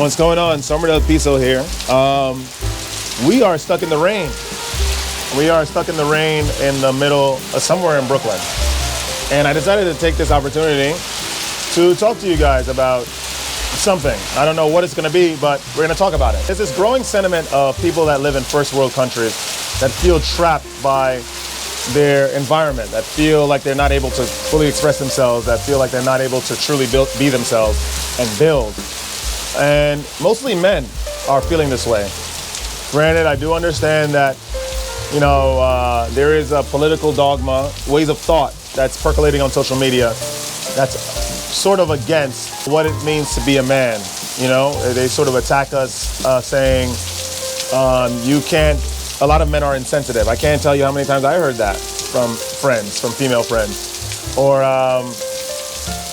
What's going on? Summer del Piso here. We are stuck in the rain. We are stuck in the rain in the middle, somewhere in Brooklyn. And I decided to take this opportunity to talk to you guys about something. I don't know what it's going to be, but we're going to talk about it. There's this growing sentiment of people that live in first world countries that feel trapped by their environment, that feel like they're not able to fully express themselves, that feel like they're not able to truly be themselves and build. And mostly men are feeling this way. Granted, I do understand that, there is a political dogma, ways of thought that's percolating on social media that's sort of against what it means to be a man. They sort of attack us saying, you can't, a lot of men are insensitive. I can't tell you how many times I heard that from friends, from female friends. Or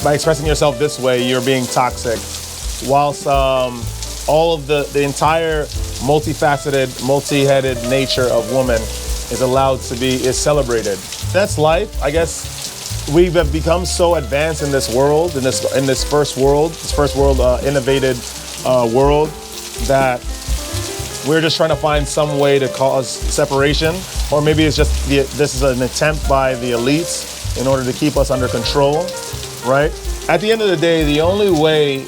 by expressing yourself this way, you're being toxic. Whilst all of the entire multifaceted, multi-headed nature of woman is celebrated. That's life. I guess we have become so advanced in this world, in this first world innovated world, that we're just trying to find some way to cause separation, or maybe it's just this is an attempt by the elites in order to keep us under control, right? At the end of the day, the only way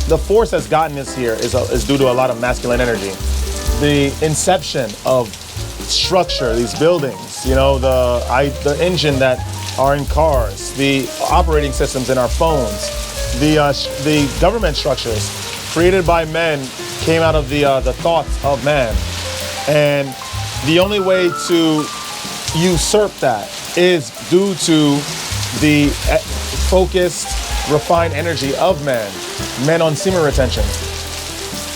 the force that's gotten us here is due to a lot of masculine energy. The inception of structure, these buildings, the engine that are in cars, the operating systems in our phones, the government structures created by men came out of the thoughts of man. And the only way to usurp that is due to the focused, refined energy of men on semen retention.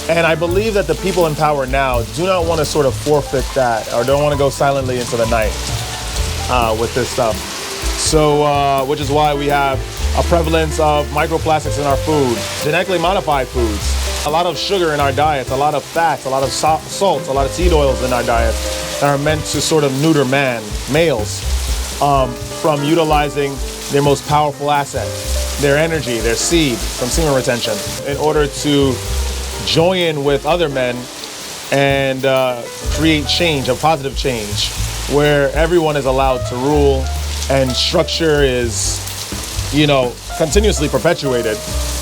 And I believe that the people in power now do not want to sort of forfeit that, or don't want to go silently into the night with this stuff. So, which is why we have a prevalence of microplastics in our food, genetically modified foods, a lot of sugar in our diets, a lot of fats, a lot of salts, a lot of seed oils in our diets that are meant to sort of neuter males, from utilizing their most powerful asset, their energy, their seed from semen retention, in order to join with other men and create change, a positive change, where everyone is allowed to rule and structure is, continuously perpetuated,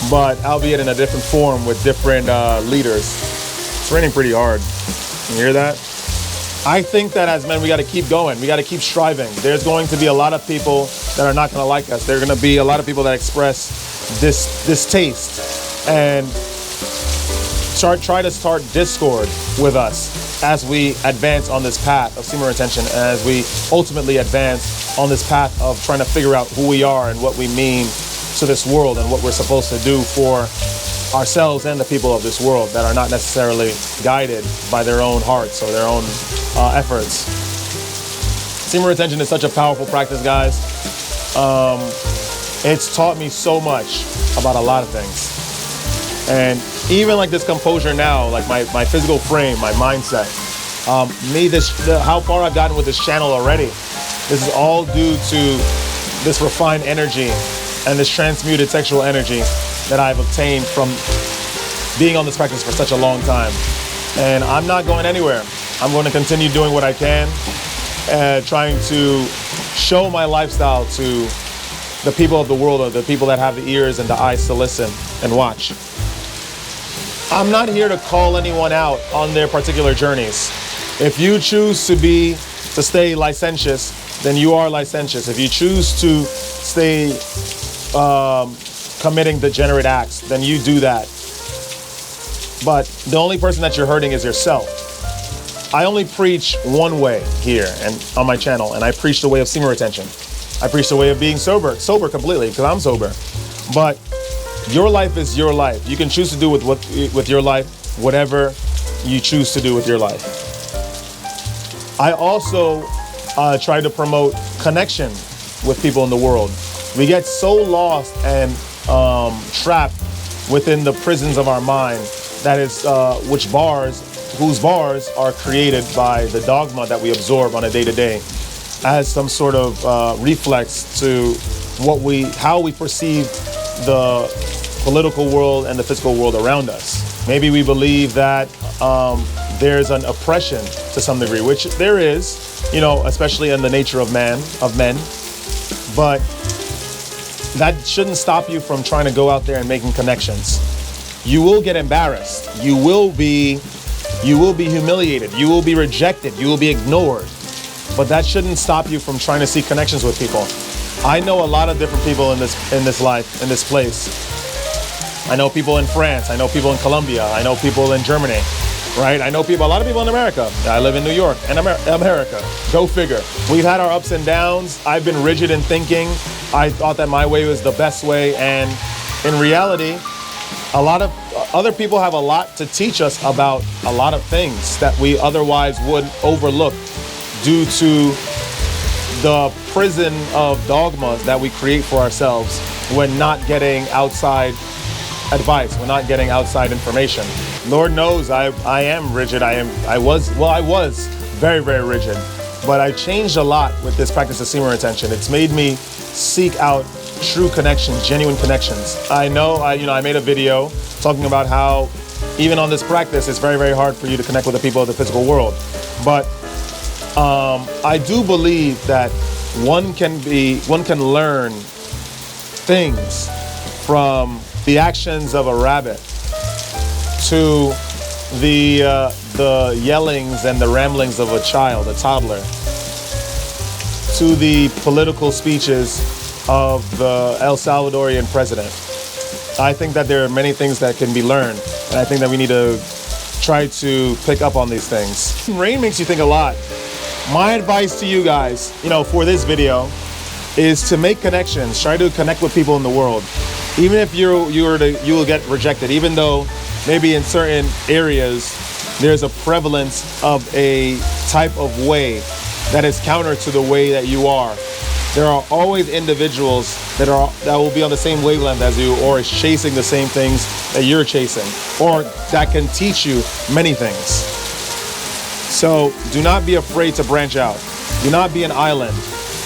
but albeit in a different form with different leaders. It's raining pretty hard. You hear that? I think that as men, we got to keep going. We got to keep striving. There's going to be a lot of people that are not going to like us. There are going to be a lot of people that express distaste and try to start discord with us as we advance on this path of semen retention, and as we ultimately advance on this path of trying to figure out who we are and what we mean to this world and what we're supposed to do for ourselves and the people of this world that are not necessarily guided by their own hearts or their own efforts. Semen retention is such a powerful practice, guys. It's taught me so much about a lot of things. And even like this composure now, like my physical frame, my mindset, how far I've gotten with this channel already. This is all due to this refined energy and this transmuted sexual energy that I've obtained from being on this practice for such a long time. And I'm not going anywhere. I'm going to continue doing what I can, trying to show my lifestyle to the people of the world, or the people that have the ears and the eyes to listen and watch. I'm not here to call anyone out on their particular journeys. If you choose to stay licentious, then you are licentious. If you choose to stay committing degenerate acts, then you do that. But the only person that you're hurting is yourself. I only preach one way here and on my channel, and I preach the way of semen retention. I preach the way of being sober completely, because I'm sober. But your life is your life. You can choose to do with your life whatever you choose to do with your life. I also try to promote connection with people in the world. We get so lost and trapped within the prisons of our mind, that is whose bars are created by the dogma that we absorb on a day-to-day as some sort of reflex to how we perceive the political world and the physical world around us. Maybe we believe that there's an oppression to some degree, which there is, you know, especially in the nature of men. But that shouldn't stop you from trying to go out there and making connections. You will get embarrassed. You will be humiliated. You will be rejected. You will be ignored. But that shouldn't stop you from trying to see connections with people. I know a lot of different people in this life, in this place. I know people in France. I know people in Colombia. I know people in Germany, right? I know a lot of people in America. I live in New York and America. Go figure. We've had our ups and downs. I've been rigid in thinking. I thought that my way was the best way. And in reality, a lot of other people have a lot to teach us about a lot of things that we otherwise would overlook due to the prison of dogmas that we create for ourselves when not getting outside advice, we're not getting outside information. Lord knows I am rigid. I was very, very rigid, but I changed a lot with this practice of semen retention. It's made me seek out true connections, genuine connections. I made a video talking about how even on this practice, it's very, very hard for you to connect with the people of the physical world. But I do believe that one can learn things from the actions of a rabbit to the yellings and the ramblings of a child, a toddler, to the political speeches of the El Salvadorian president. I think that there are many things that can be learned, and I think that we need to try to pick up on these things. Rain makes you think a lot. My advice to you guys, for this video, is to make connections. Try to connect with people in the world. Even if you will get rejected, even though maybe in certain areas there's a prevalence of a type of way that is counter to the way that you are. There are always individuals that will be on the same wavelength as you, or is chasing the same things that you're chasing, or that can teach you many things. So do not be afraid to branch out. Do not be an island,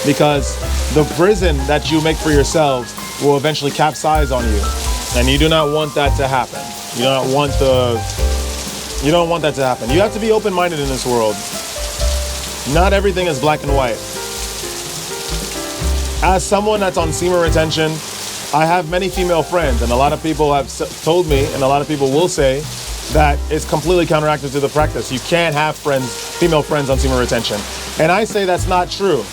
because the prison that you make for yourselves will eventually capsize on you, and you do not want that to happen. You don't want that to happen. You have to be open-minded in this world. Not everything is black and white. As someone that's on semen retention, I have many female friends, and a lot of people have told me, and a lot of people will say, that it's completely counteractive to the practice. You can't have female friends on semen retention. And I say that's not true.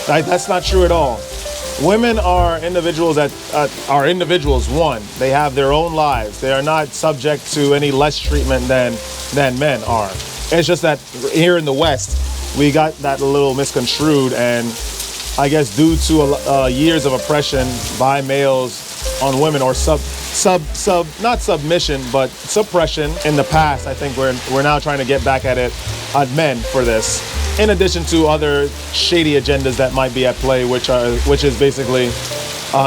That's not true at all. Women are individuals one. They have their own lives. They are not subject to any less treatment than men are. It's just that here in the West, we got that a little misconstrued, and I guess due to years of oppression by males on women, or not submission, but suppression in the past. I think we're now trying to get back at men for this. In addition to other shady agendas that might be at play, which is basically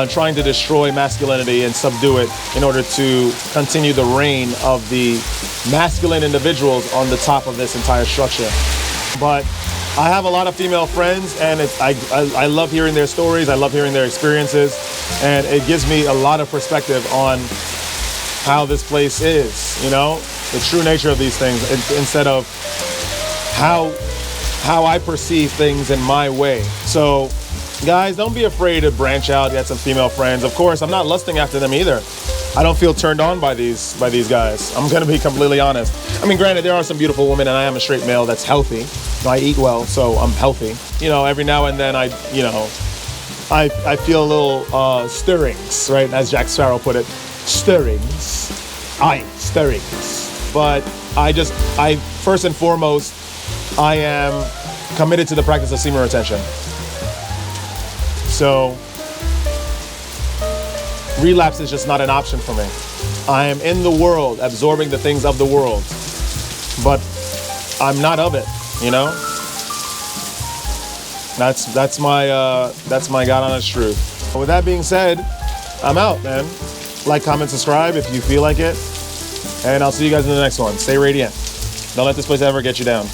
trying to destroy masculinity and subdue it in order to continue the reign of the masculine individuals on the top of this entire structure. But I have a lot of female friends, and I love hearing their stories. I love hearing their experiences, and it gives me a lot of perspective on how this place is, the true nature of these things, instead of how I perceive things in my way. So guys, don't be afraid to branch out, get some female friends. Of course, I'm not lusting after them either. I don't feel turned on by these guys. I'm gonna be completely honest. I mean, granted, there are some beautiful women, and I am a straight male that's healthy. I eat well, so I'm healthy. Every now and then I feel a little stirrings, right? As Jack Sparrow put it, stirrings. Stirrings. But I first and foremost, I am committed to the practice of semen retention. So relapse is just not an option for me. I am in the world, absorbing the things of the world, but I'm not of it, That's my God honest truth. With that being said, I'm out, man. Like, comment, subscribe if you feel like it, and I'll see you guys in the next one. Stay radiant. Don't let this place ever get you down.